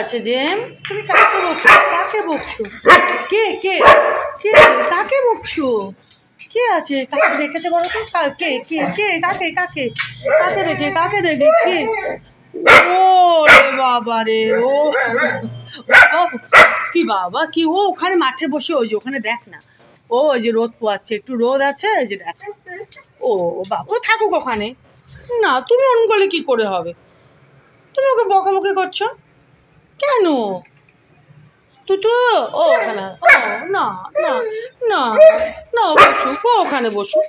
আছে জেম? তুমি কাকে বকছো? কাকে বকছো? কে কে কে কাকে বকছো? কে আছে? কাকে দেখেছে বলো তো? কে কে কে কাকে কাকে কাকে দেখে কে? ও রে বাবা রে, ও কি বাবা কি, ও ওখানে মাঠে বসে, ওই যে ওখানে দেখ না, ও ওই যে রোদ পোয়াচ্ছে, একটু রোদ আছে, ওই যে দেখ। ও বাবা, ও থাকুক ওখানে। না, তুমি অন করলে কি করে হবে? তুমি ওকে বকাবকি করছো কেন? তুতু, ও ওখানে, ও না না না না, বসুক, ও ওখানে বসুক।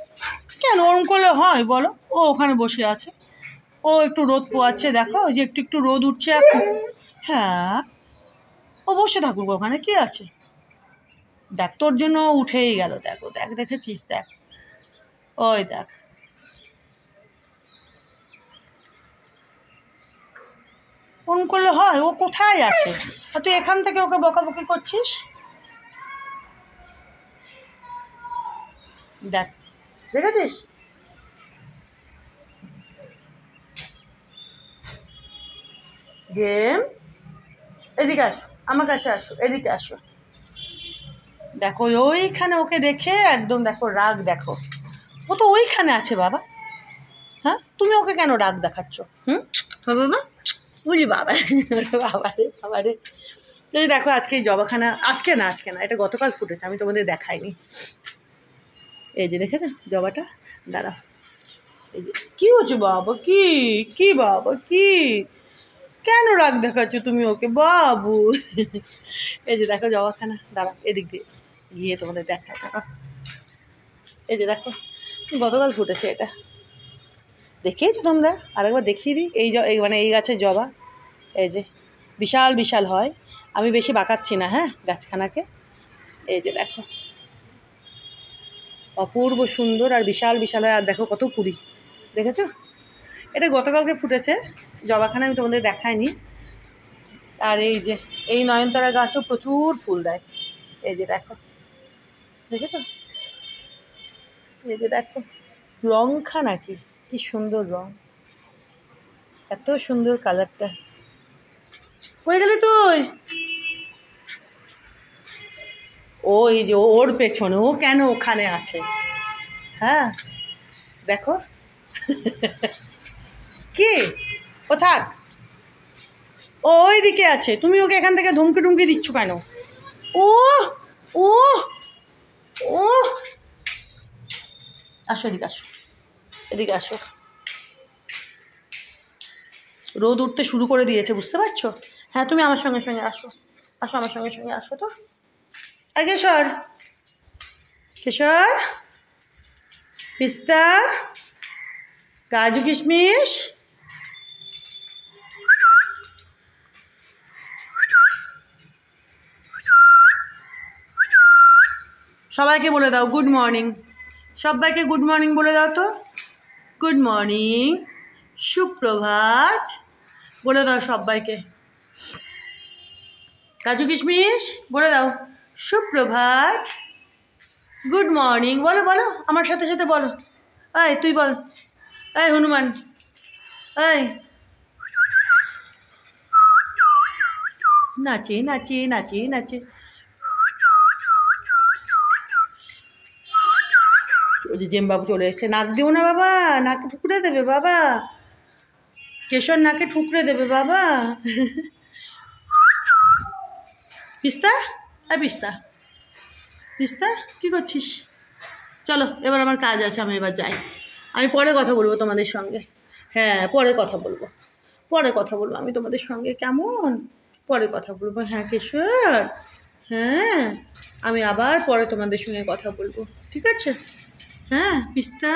কেন ওরম করলে হয় বলো? ও ওখানে বসে আছে, ও একটু রোদ পোয়াচ্ছে, দেখো ওই যে একটু একটু রোদ উঠছে এখন। হ্যাঁ, ও বসে থাকুক ওখানে, কি আছে? দেখ, তোর জন্য উঠেই গেল, দেখো দেখ, দেখেছিস? দেখ, ওই দেখ। ফোন করলে হয়? ও কোথায় আছে? আর তুই এখান থেকে ওকে বকাবকি করছিস? দেখ, দেখেছিস? গেম, এদিকে আসো, আমার কাছে আসো, এদিকে আসো। দেখো ওইখানে ওকে দেখে একদম, দেখো রাগ, দেখো ও তো ওইখানে আছে বাবা। হ্যাঁ, তুমি ওকে কেন রাগ দেখাচ্ছ? বাবা, বুঝি বাবা, বাবা রে বাবা রে। এই দেখো, আজকে এই জবাখানা, আজকে না, এটা গতকাল ফুটেছে, আমি তোমাদের দেখাইনি। এই যে দেখেছো জবাটা? দাঁড়াও, এই যে কী হচ্ছে বাবা, কি কি বাবা, কি কেন রাগ দেখাচ্ছ তুমি ওকে বাবু? এই যে দেখো জবাখানা, দাঁড়াও এদিক দিয়ে গিয়ে তোমাদের দেখায়। দাঁড়াও, এই যে দেখো, গতকাল ফুটেছে এটা, দেখিয়েছো তোমরা? আরেকবার দেখিয়ে দিই। এই মানে এই গাছের জবা, এই যে বিশাল বিশাল হয়। আমি বেশি বাঁকাচ্ছি না, হ্যাঁ, গাছখানাকে। এই যে দেখো, অপূর্ব সুন্দর আর বিশাল বিশাল হয়। আর দেখো কত কুড়ি, দেখেছো? এটা গতকালকে ফুটেছে জবাখানা, আমি তোমাদের দেখাইনি। আর এই যে এই নয়নতারা গাছও প্রচুর ফুল দেয়। এই যে দেখো, দেখেছো? এই যে দেখো, রংখা নাকি, কি সুন্দর রং, এত সুন্দর কালারটা। কই গেলি তুই? ও এই যে ওর পেছনে, ও কেন ওখানে আছে? হ্যাঁ, দেখো কি, ও থাক, ও ওই দিকে আছে, তুমি ওকে এখান থেকে ধমকি টুমকি দিচ্ছ কেন? ও ও ও আসো, এদিকে আসো, এদিকে আসো। রোদ উঠতে শুরু করে দিয়েছে, বুঝতে পারছো? হ্যাঁ, তুমি আমার সঙ্গে সঙ্গে আসো, আসো আমার সঙ্গে সঙ্গে আসো তো। আর কেশর, কেশর, পিস্তা, কাজু কিশমিশ, সবাইকে বলে দাও গুড মর্নিং, সবাইকে গুড মর্নিং বলে দাও তো। গুড মর্নিং, সুপ্রভাত বলে দাও সবাইকে। কাজু কিশমিশ বলে দাও সুপ্রভাত, গুড মর্নিং, বলো বলো আমার সাথে সাথে বলো। এই তুই বল, এই হনুমান, এই নাচে নাচে নাচে নাচে। ওই যে জেমবাবু চলে এসছে, নাক দিও না বাবা, নাকে ঠুকরে দেবে বাবা, কেশর নাকে ঠুকরে দেবে বাবা। পিস্তা, পিস্তা, পিস্তা কী করছিস? চলো এবার আমার কাজ আছে, আমি এবার যাই, আমি পরে কথা বলবো তোমাদের সঙ্গে। হ্যাঁ, পরে কথা বলবো, পরে কথা বলবো আমি তোমাদের সঙ্গে, কেমন? পরে কথা বলবো, হ্যাঁ কেশর, হ্যাঁ আমি আবার পরে তোমাদের সঙ্গে কথা বলবো, ঠিক আছে? হ্যাঁ পিস্তা,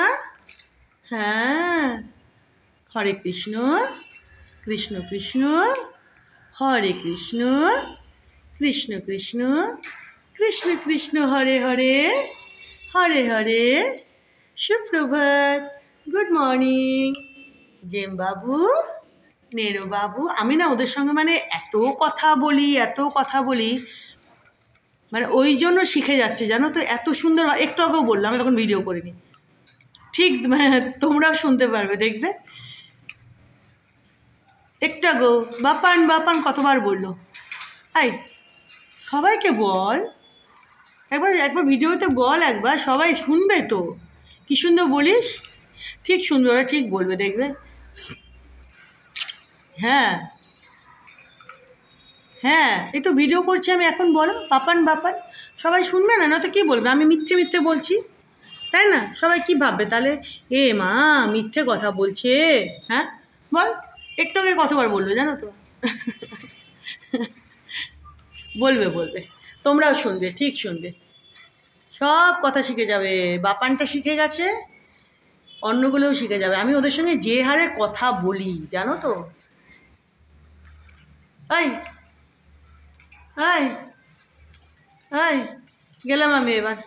হ্যাঁ, হরে কৃষ্ণ, কৃষ্ণ কৃষ্ণ হরে কৃষ্ণ, কৃষ্ণ কৃষ্ণ কৃষ্ণ কৃষ্ণ হরে হরে, হরে হরে। সুপ্রভাত, গুড মর্নিং জেম বাবু, নেরো বাবু। আমি না ওদের সঙ্গে মানে এত কথা বলি, মানে ওই জন্য শিখে যাচ্ছে জানো তো, এত সুন্দর। একটু আগেও বললাম, আমি তখন ভিডিও করিনি, ঠিক তোমরাও শুনতে পারবে, দেখবে। একটা গো বাপান বাপান কতবার বললো। আই সবাইকে বল, একবার একবার ভিডিওতে বল, একবার সবাই শুনবে তো। কি সুন্দর বলিস, ঠিক শুনবে, ওরা ঠিক বলবে দেখবে। হ্যাঁ হ্যাঁ, একটু ভিডিও করছি আমি এখন, বলো বাপান বাপান। সবাই শুনবে না, নয়তো কী বলবে আমি মিথ্যে মিথ্যে বলছি, তাই না? সবাই কি ভাববে তাহলে, এ মা মিথ্যে কথা বলছে। হ্যাঁ বল, একটু আগে কতবার বললো জানো তো। বলবে বলবে, তোমরাও শুনবে, ঠিক শুনবে, সব কথা শিখে যাবে। বাপানটা শিখে গেছে, অন্যগুলোও শিখে যাবে। আমি ওদের সঙ্গে যে হারে কথা বলি জানো তো। আই আই আই গেলাম আমি এবার,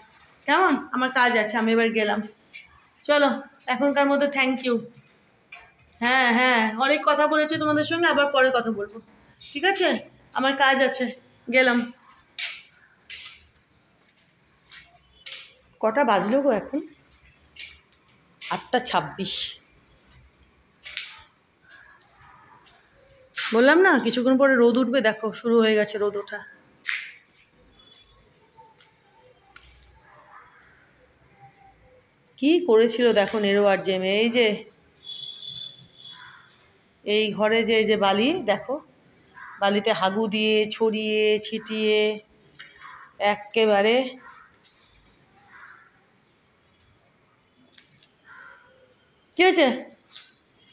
কেমন, আমার কাজ আছে, আমি এবার গেলাম। চলো এখনকার মতো থ্যাংক ইউ। হ্যাঁ হ্যাঁ, অনেক কথা বলেছি তোমাদের সঙ্গে, আবার পরে কথা বলবো, ঠিক আছে? আমার কাজ আছে, গেলাম। কটা বাজলো গো এখন? 8:26। বললাম না কিছুক্ষণ পরে রোদ উঠবে, দেখো শুরু হয়ে গেছে রোদ ওঠা। কি করেছিল দেখো নেরোয়ার জেমে, এই যে এই ঘরে যে এই যে বালি দেখো, বালিতে হাগু দিয়ে ছড়িয়ে ছিটিয়ে একেবারে। কি হয়েছে?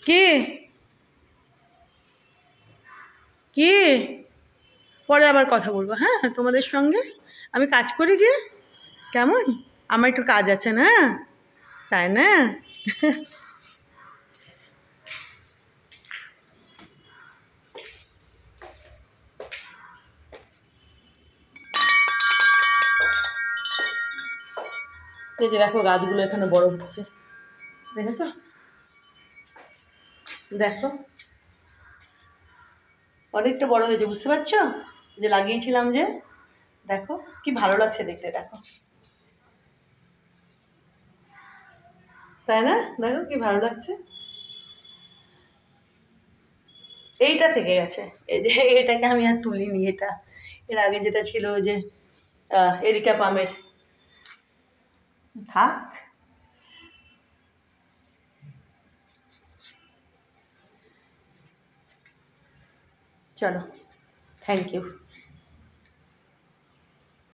কি কি পরে আবার কথা বলবো, হ্যাঁ তোমাদের সঙ্গে। আমি কাজ করি গিয়ে, কেমন, আমার একটু কাজ আছে না, তাই না? এই যে দেখো গাছগুলো এখানে বড় হচ্ছে, দেখেছো? দেখো অনেকটা বড় হয়েছে, বুঝতে পারছো? যে লাগিয়েছিলাম যে, দেখো কি ভালো লাগছে দেখতে, দেখো, তাই না? দেখো কি ভালো লাগছে। এইটা থেকে গেছে, এই যে এটাকে আমি আর তুলিনি, এটা এর আগে যেটা ছিল ওই যে এরিকা পামের, থাক। চলো, থ্যাংক ইউ।